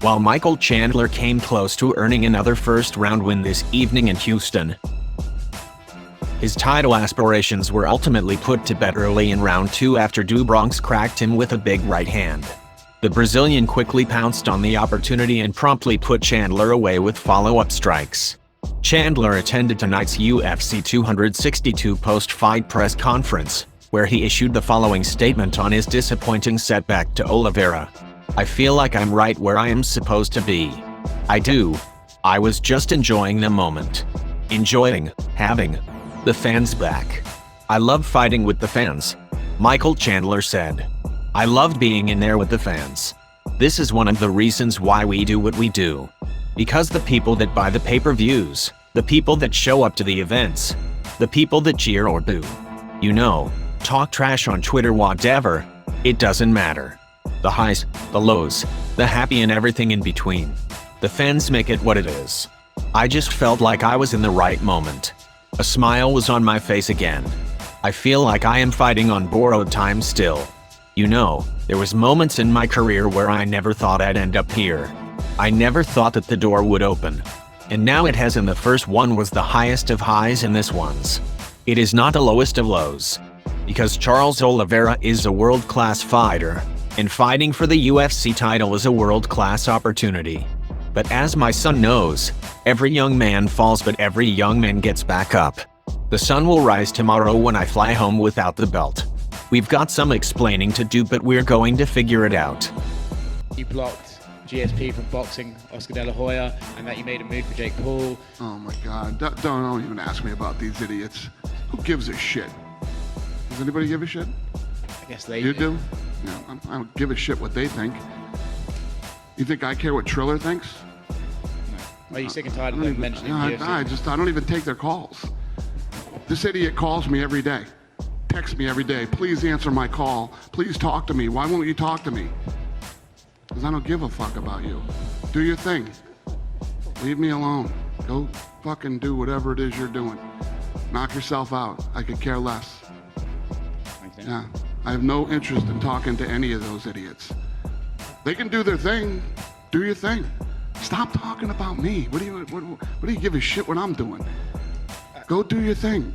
while Michael Chandler came close to earning another first-round win this evening in Houston. His title aspirations were ultimately put to bed early in round 2 after do Bronx cracked him with a big right hand. The Brazilian quickly pounced on the opportunity and promptly put Chandler away with follow-up strikes. Chandler attended tonight's UFC 262 post-fight press conference, where he issued the following statement on his disappointing setback to Oliveira. "I feel like I'm right where I am supposed to be. I do. I was just enjoying the moment. Enjoying having the fans back. I love fighting with the fans," Michael Chandler said. "I loved being in there with the fans. This is one of the reasons why we do what we do. Because the people that buy the pay-per-views, the people that show up to the events, the people that cheer or boo, you know, talk trash on Twitter, whatever, it doesn't matter. The highs, the lows, the happy and everything in between. The fans make it what it is. I just felt like I was in the right moment. A smile was on my face again. I feel like I am fighting on borrowed time still. You know, there was moments in my career where I never thought I'd end up here. I never thought that the door would open. And now it has, and the first one was the highest of highs and this one's. It is not the lowest of lows. Because Charles Oliveira is a world-class fighter, and fighting for the UFC title is a world-class opportunity. But as my son knows, every young man falls but every young man gets back up. The sun will rise tomorrow when I fly home without the belt. We've got some explaining to do, but we're going to figure it out." You blocked GSP from boxing Oscar De La Hoya, and that you made a move for Jake Paul. Oh my God, don't even ask me about these idiots. Who gives a shit? Does anybody give a shit? I guess they You do? Yeah, I don't give a shit what they think. You think I care what Triller thinks? No. Are you sick and tired of them mentioning UFC? I don't even take their calls. This idiot calls me every day. Texts me every day. Please answer my call. Please talk to me. Why won't you talk to me? Because I don't give a fuck about you. Do your thing. Leave me alone. Go fucking do whatever it is you're doing. Knock yourself out. I could care less. Yeah, I have no interest in talking to any of those idiots. They can do their thing. Do your thing. Stop talking about me. What do you give a shit what I'm doing? Go do your thing.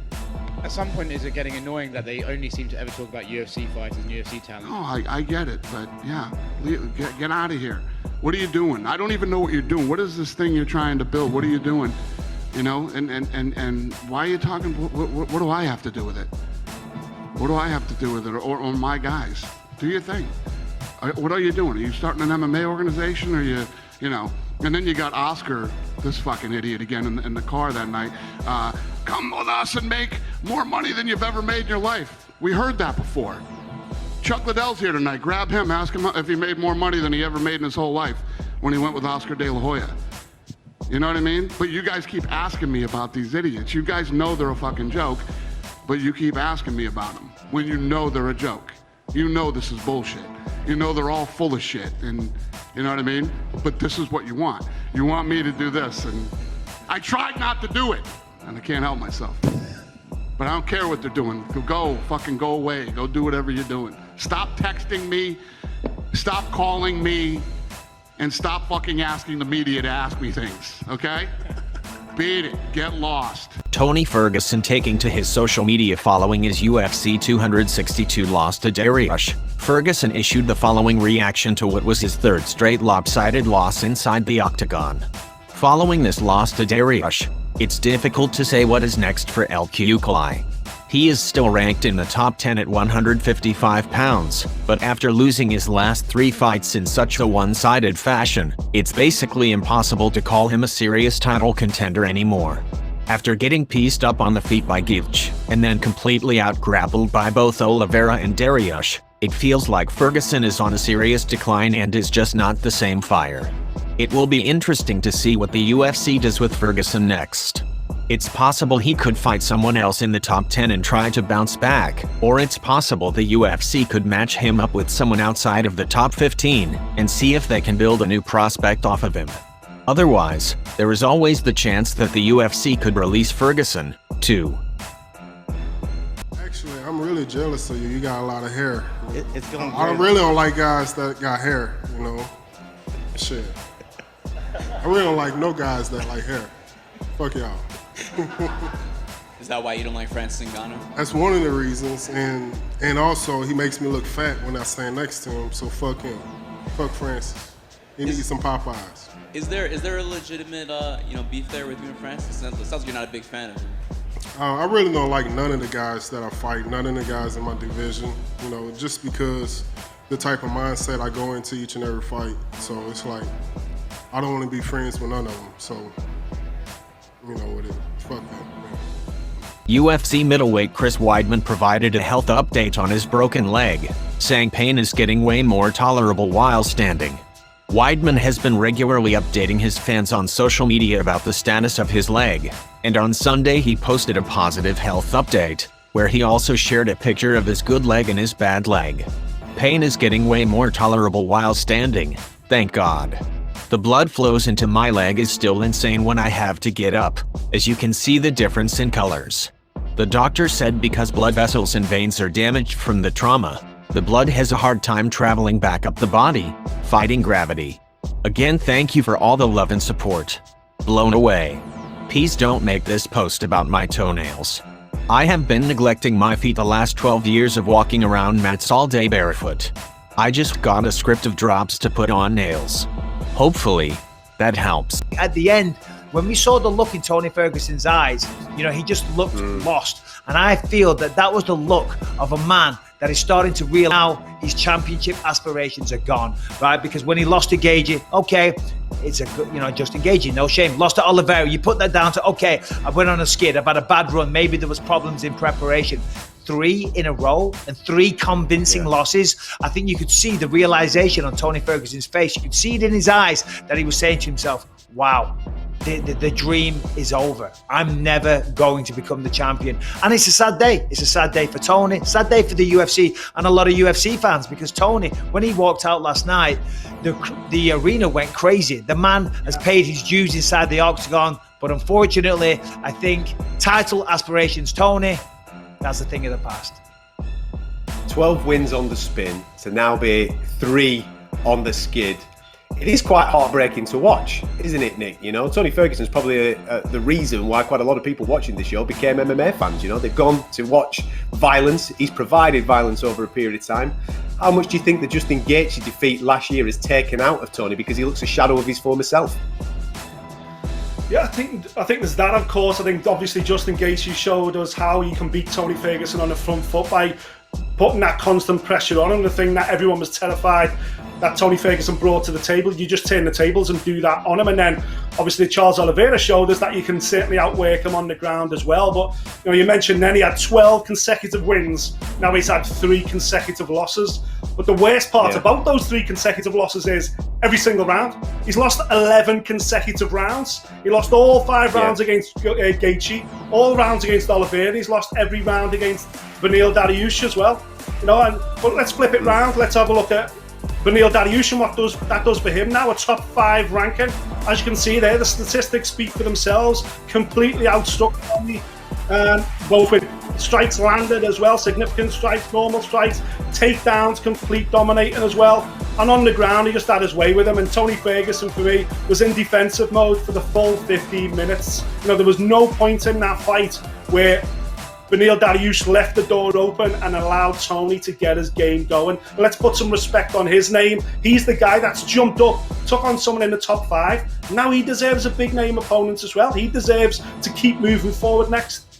At some point, is it getting annoying that they only seem to ever talk about UFC fighters and UFC talent? Oh, I get it, but yeah, get out of here. What are you doing? I don't even know what you're doing. What is this thing you're trying to build? What are you doing? You know, and why are you talking? What do I have to do with it? What do I have to do with it, or my guys? Do your thing. What are you doing? Are you starting an MMA organization, or you know? And then you got Oscar, this fucking idiot again in the car that night. Come with us and make more money than you've ever made in your life. We heard that before. Chuck Liddell's here tonight. Grab him, ask him if he made more money than he ever made in his whole life when he went with Oscar De La Hoya. You know what I mean? But you guys keep asking me about these idiots. You guys know they're a fucking joke, but you keep asking me about them when you know they're a joke. You know this is bullshit. You know they're all full of shit, and you know what I mean? But this is what you want. You want me to do this, and I tried not to do it, and I can't help myself. But I don't care what they're doing. Fucking go away. Go do whatever you're doing. Stop texting me, stop calling me, and stop fucking asking the media to ask me things, okay? Beat it. Get lost. Tony Ferguson taking to his social media following his UFC 262 loss to Dariush. Ferguson issued the following reaction to what was his third straight lopsided loss inside the octagon. Following this loss to Dariush, it's difficult to say what is next for Equalizer. He is still ranked in the top 10 at 155 pounds, but after losing his last 3 fights in such a one-sided fashion, it's basically impossible to call him a serious title contender anymore. After getting pieced up on the feet by Yachty, and then completely out-grappled by both Oliveira and Dariush, it feels like Ferguson is on a serious decline and is just not the same fire. It will be interesting to see what the UFC does with Ferguson next. It's possible he could fight someone else in the top 10 and try to bounce back, or it's possible the UFC could match him up with someone outside of the top 15 and see if they can build a new prospect off of him. Otherwise, there is always the chance that the UFC could release Ferguson, too. Actually, I'm really jealous of you. You got a lot of hair. It's going I really don't like guys that got hair, you know. Shit. I really don't like no guys that like hair. Fuck y'all. Is that why you don't like Francis Ngannou? That's one of the reasons, and also he makes me look fat when I stand next to him. So fuck him. Fuck Francis. He needs some Popeyes. Is there a legitimate beef there with you and Francis? It sounds like you're not a big fan of him. I really don't like none of the guys that I fight, none of the guys in my division, just because the type of mindset I go into each and every fight. So it's like, I don't want to be friends with none of them. So, with it, fuck them. UFC middleweight Chris Weidman provided a health update on his broken leg, saying pain is getting way more tolerable while standing. Weidman has been regularly updating his fans on social media about the status of his leg, and on Sunday he posted a positive health update, where he also shared a picture of his good leg and his bad leg. Pain is getting way more tolerable while standing, thank God. The blood flows into my leg is still insane when I have to get up, as you can see the difference in colors. The doctor said because blood vessels and veins are damaged from the trauma, the blood has a hard time traveling back up the body, fighting gravity. Again, thank you for all the love and support. Blown away. Please don't make this post about my toenails. I have been neglecting my feet the last 12 years of walking around mats all day barefoot. I just got a script of drops to put on nails. Hopefully, that helps. At the end, when we saw the look in Tony Ferguson's eyes, he just looked lost. And I feel that was the look of a man that is starting to realize now his championship aspirations are gone, right? Because when he lost to Gaethje, okay, it's a good, Justin Gaethje, no shame. Lost to Oliveira, you put that down to, okay, I went on a skid, I've had a bad run, maybe there was problems in preparation. 3 in a row and 3 convincing losses. I think you could see the realization on Tony Ferguson's face. You could see it in his eyes that he was saying to himself, wow, the dream is over. I'm never going to become the champion. And it's a sad day. It's a sad day for Tony, sad day for the UFC and a lot of UFC fans, because Tony, when he walked out last night, the arena went crazy. The man has paid his dues inside the octagon, but unfortunately, I think title aspirations, Tony, that's a thing of the past. 12 wins on the spin to now be 3 on the skid. It is quite heartbreaking to watch, isn't it, Nick? Tony Ferguson's probably the reason why quite a lot of people watching the show became MMA fans. They've gone to watch violence. He's provided violence over a period of time. How much do you think the Justin Gaethje defeat last year has taken out of Tony, because he looks a shadow of his former self? Yeah, I think there's that, of course. I think obviously Justin Gaethje showed us how he can beat Tony Ferguson on the front foot by putting that constant pressure on him. The thing that everyone was terrified that Tony Ferguson brought to the table, you just turn the tables and do that on him. And then obviously Charles Oliveira showed us that you can certainly outwork him on the ground as well. But you mentioned then he had 12 consecutive wins. Now he's had 3 consecutive losses. But the worst part about those 3 consecutive losses is every single round. He's lost 11 consecutive rounds. He lost all 5 rounds against Gaethje, all rounds against Oliveira. He's lost every round against Beneil Dariush as well. But let's flip it round. Let's have a look at Beneil Dariush and what that does for him now. A top 5 ranking. As you can see there, the statistics speak for themselves. Completely outstruck Tony, both with strikes landed as well, significant strikes, normal strikes, takedowns, complete dominating as well. And on the ground, he just had his way with him. And Tony Ferguson, for me, was in defensive mode for the full 15 minutes. There was no point in that fight where Beneil Dariush left the door open and allowed Tony to get his game going. Let's put some respect on his name. He's the guy that's jumped up, took on someone in the top 5. Now he deserves a big name opponent as well. He deserves to keep moving forward next.